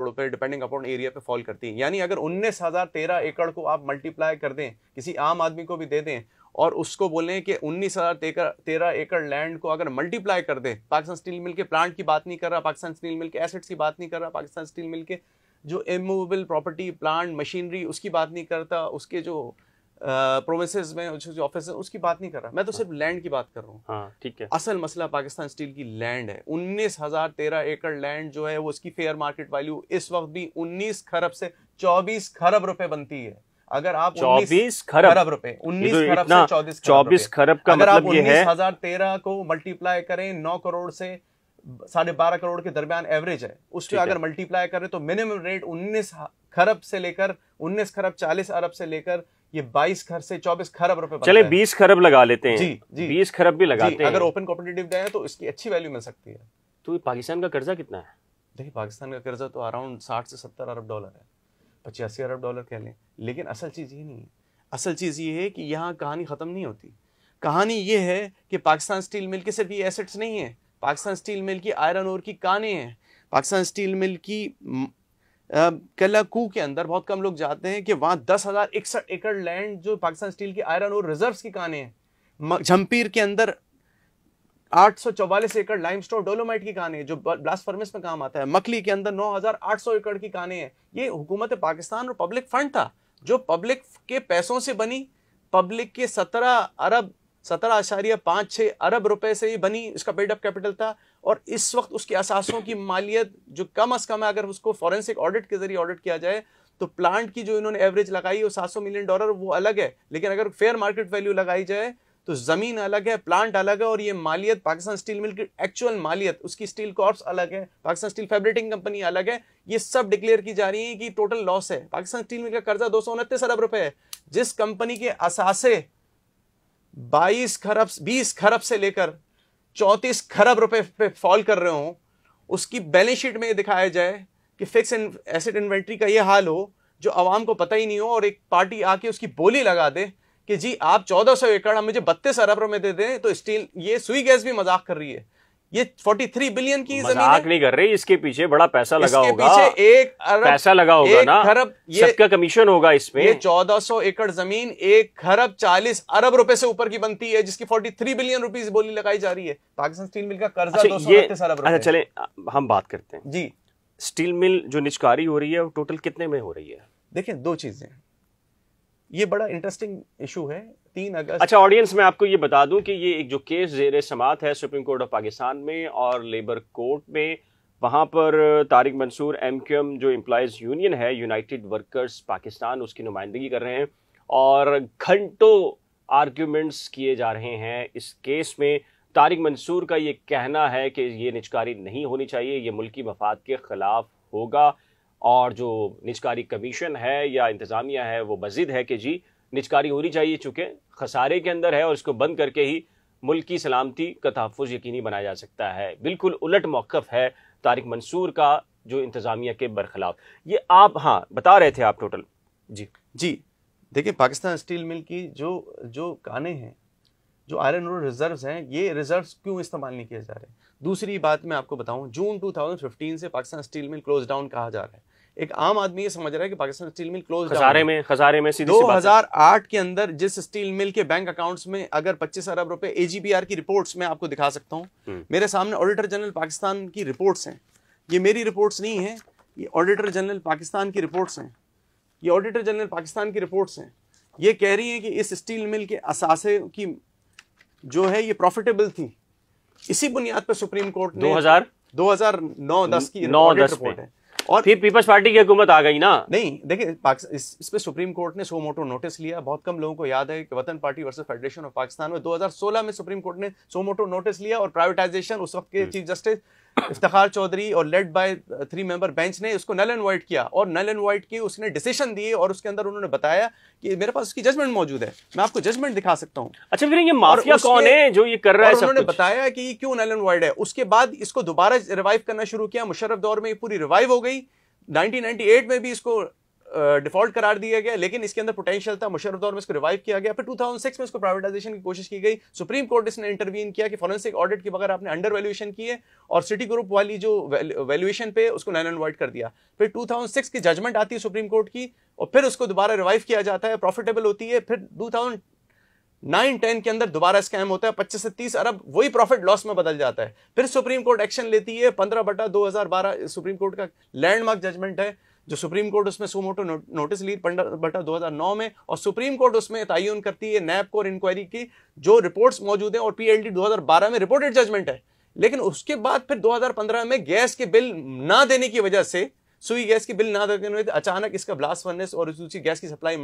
करोड़ रुपए depending upon area पे fall करती है। यानी अगर 19,013 एकड़ को आप मल्टीप्लाई कर दें, किसी आम आदमी को भी दे दें और उसको बोलें कि 19,013 एकड़ लैंड को अगर मल्टीप्लाई कर दे, पाकिस्तान स्टील मिल के प्लांट की बात नहीं कर रहा, पाकिस्तान स्टील मिल के एसेट्स की बात नहीं कर रहा, पाकिस्तान स्टील मिल के जो इमूवेबल प्रॉपर्टी प्लांट मशीनरी उसकी बात नहीं करता, उसके जो प्रोविंसेस में जो ऑफिस है उसकी बात नहीं कर रहा, मैं तो सिर्फ लैंड की बात कर रहा हूँ। हाँ, ठीक है। असल मसला पाकिस्तान स्टील की लैंड है। 19,013 एकड़ लैंड जो है वो उसकी फेयर मार्केट वैल्यू इस वक्त भी 19 खरब से 24 खरब रुपए बनती है। अगर आप 24 खरब रुपए, 19 खरब से 24 खरब का अगर मतलब आप ये है 19,013 को मल्टीप्लाई करें 9 करोड़ से 12.5 करोड़ के दरमियान एवरेज है, उससे अगर मल्टीप्लाई करें तो मिनिमम रेट 19 खरब से लेकर 19 खरब 40 अरब से लेकर ये 22 खरब से 24 खरब रुपए बनता है। चले 20 खरब लगा लेते हैं। जी 20 खरब भी लगाते हैं। अगर ओपन कॉम्पिटिटिव जाए तो इसकी अच्छी वैल्यू मिल सकती है। तो पाकिस्तान का कर्जा कितना है? देखिए पाकिस्तान का कर्जा तो अराउंड 60 से 70 अरब डॉलर है, 85 अरब डॉलर कह लें। लेकिन असल चीज़ ये नहीं है। असल चीज़ ये है कि यहाँ कहानी ख़त्म नहीं होती। कहानी ये है कि पाकिस्तान स्टील मिल के सिर्फ ये एसेट्स नहीं है, पाकिस्तान स्टील मिल की आयरन ओर की कानें हैं, पाकिस्तान स्टील मिल की कलाकू के अंदर बहुत कम लोग जाते हैं कि वहाँ 10,061 एकड़ लैंड जो पाकिस्तान स्टील की आयरन और रिजर्व्स की कानें हैं। झम्पीर के अंदर 844 एकड़ लाइमस्टोन डोलोमाइट की कानें हैं जो ब्लास्ट फर्नेस में काम आता है। मकली के अंदर 9,800 एकड़ की कानें हैं। ये हुकूमत पाकिस्तान और पब्लिक फंड था जो पब्लिक के पैसों से बनी, पब्लिक के 17.56 अरब रुपए से ही बनी, इसका पेड अप कैपिटल था। और इस वक्त उसकी असासों की मालियत जो कम अज कम है, अगर उसको फॉरेंसिक ऑडिट के जरिए ऑडिट किया जाए तो प्लांट की जो इन्होंने एवरेज लगाई है वो $700 मिलियन वो अलग है। लेकिन अगर फेयर मार्केट वैल्यू लगाई जाए तो जमीन अलग है, प्लांट अलग है, और ये मालियत पाकिस्तान स्टील मिल की एक्चुअल मालियत, उसकी स्टील कॉर्प्स अलग है, पाकिस्तान स्टील फैब्रिकेटिंग कंपनी अलग है। ये सब डिक्लेयर की जा रही है कि टोटल लॉस है। पाकिस्तान स्टील मिल का कर्जा 229 अरब रुपए है। जिस कंपनी के असासे 20 खरब से लेकर 34 खरब रुपए पे फॉल कर रहे हो, उसकी बैलेंस शीट में दिखाया जाए कि फिक्स एसेट इन्वेंट्री का ये हाल हो जो आवाम को पता ही नहीं हो, और एक पार्टी आके उसकी बोली लगा दे कि जी आप 1400 एकड़ हम मुझे 32 अरब रुपए दे दें, तो स्टील ये सुई गैस भी मजाक कर रही है। ये 43 बिलियन की जमीन है। मजाक नहीं कर रही, इसके पीछे बड़ा पैसा लगा होगा। पीछे 1 अरब पैसा लगा होगा ना, खरब सबका कमीशन होगा इसमें। ये 1400 एकड़ जमीन 1 खरब 40 अरब रुपए से ऊपर की बनती है, जिसकी 43 बिलियन रुपीस बोली लगाई जा रही है। पाकिस्तान स्टील मिल का कर्जा 229 अरब रुपए। अच्छा चले हम बात करते हैं जी। स्टील मिल जो निचकारी हो रही है वो टोटल कितने में हो रही है? देखिए दो चीजें, ये बड़ा इंटरेस्टिंग इशू है। 3 अगस्त। अच्छा ऑडियंस में आपको ये बता दूं कि ये एक जो केस ज़ेर समात है सुप्रीम कोर्ट ऑफ पाकिस्तान में और लेबर कोर्ट में, वहाँ पर तारिक मंसूर MQM जो एम्प्लॉयज़ यूनियन है, यूनाइटेड वर्कर्स पाकिस्तान, उसकी नुमाइंदगी कर रहे हैं और घंटों आर्ग्यूमेंट्स किए जा रहे हैं इस केस में। तारिक मंसूर का ये कहना है कि ये निचकारी नहीं होनी चाहिए, ये मुल्की मफाद के ख़िलाफ़ होगा, और जो निचकारी कमीशन है या इंतज़ामिया है वो मज़ीद है कि जी निचकारी होनी चाहिए चूँकि खसारे के अंदर है और इसको बंद करके ही मुल्क की सलामती का तहफ़्फ़ुज़ यकीनी बनाया जा सकता है। बिल्कुल उलट मौक़िफ़ है तारिक मंसूर का जो इंतज़ामिया के बरखिलाफ़। ये आप हाँ बता रहे थे आप टोटल। जी देखिए पाकिस्तान स्टील मिल की जो कानें हैं, जो आयरन ओर रिजर्व्स हैं, ये रिजर्व्स क्यों इस्तेमाल नहीं किए जा रहे। दूसरी बात मैं आपको बताऊं, जून 2015 से Pakistan steel mill close down कहा जा रहा है। एक आम आदमी ये समझ रहा है कि पाकिस्तान स्टील मिल क्लोज खसारे में 2008 के अंदर जिस स्टील मिल के बैंक अकाउंट्स में अगर 25 अरब रुपए, AGPR की रिपोर्ट्स में आपको दिखा सकता हूं, मेरे सामने ऑडिटर जनरल पाकिस्तान की रिपोर्ट्स हैं। ये मेरी रिपोर्ट्स नहीं है, ये ऑडिटर जनरल पाकिस्तान की रिपोर्ट्स हैं। ये ऑडिटर जनरल पाकिस्तान की रिपोर्ट्स हैं। ये कह रही है कि इस स्टील मिल के असासे की जो है ये प्रॉफिटेबल थी। इसी बुनियाद पर सुप्रीम कोर्ट ने 2009-10 की रिपोर्ट है। और फिर पीपल्स पार्टी की हुकूमत आ गई ना। नहीं देखिए इस पे सुप्रीम कोर्ट ने सो मोटो नोटिस लिया। बहुत कम लोगों को याद है कि वतन party versus federation of Pakistan में 2016 में सुप्रीम कोर्ट ने सो मोटो नोटिस लिया और प्राइवेटाइजेशन उस वक्त के चीफ जस्टिस इफ्तिखार चौधरी और लेड बाय 3 मेंबर बेंच ने उसको नल एंड वाइट किया और नल एंड वाइट की उसने डिसीजन दिए और उसके अंदर उन्होंने बताया कि मेरे पास उसकी जजमेंट मौजूद है, मैं आपको जजमेंट दिखा सकता हूं। अच्छा फिर ये माफिया कौन है जो ये कर रहा है? उन्होंने बताया कि क्यों नल एंड वाइट है। उसके बाद इसको दोबारा रिवाइव करना शुरू किया। मुशर्रफ दौर में ये पूरी रिवाइव हो गई। 1998 में भी इसको डिफॉल्ट करार दिया गया, लेकिन इसके अंदर पोटेंशियल था, मुशर्रफ दौर में इसको रिवाइव किया गया। फिर 2006 में इसको प्राइवेटाइजेशन की कोशिश की गई, सुप्रीम कोर्ट इसने इंटरवीन किया कि फॉरेंसिक ऑडिट के बगैर आपने अंडर वैल्यूएशन की है, और सिटी ग्रुप वाली जो वैल्यूएशन पे उसको नन एंड वॉइड कर दिया। फिर 2006 की जजमेंट आती है सुप्रीम कोर्ट की, और फिर उसको दोबारा रिवाइव किया जाता है, प्रॉफिटेबल होती है। फिर 2009-10 के अंदर दोबारा स्कैम होता है, 25 से 30 अरब वही प्रॉफिट लॉस में बदल जाता है। फिर सुप्रीम कोर्ट एक्शन लेती है, 15/2012 सुप्रीम कोर्ट का लैंडमार्क जजमेंट है, जो सुप्रीम कोर्ट उसमें सुमोटो नोटिस ली 15/2009 में, और सुप्रीम कोर्ट उसमें तयन करती है नैब को और इंक्वायरी की जो रिपोर्ट्स मौजूद हैं, और पीएलडी 2012 में रिपोर्टेड जजमेंट है। लेकिन उसके बाद फिर 2015 में गैस के बिल ना देने की वजह से, सुई गैस की बिल ना देने की वजह से अचानक इसका ब्लास्ट फर्नेस और उसकी गैस की सप्लाई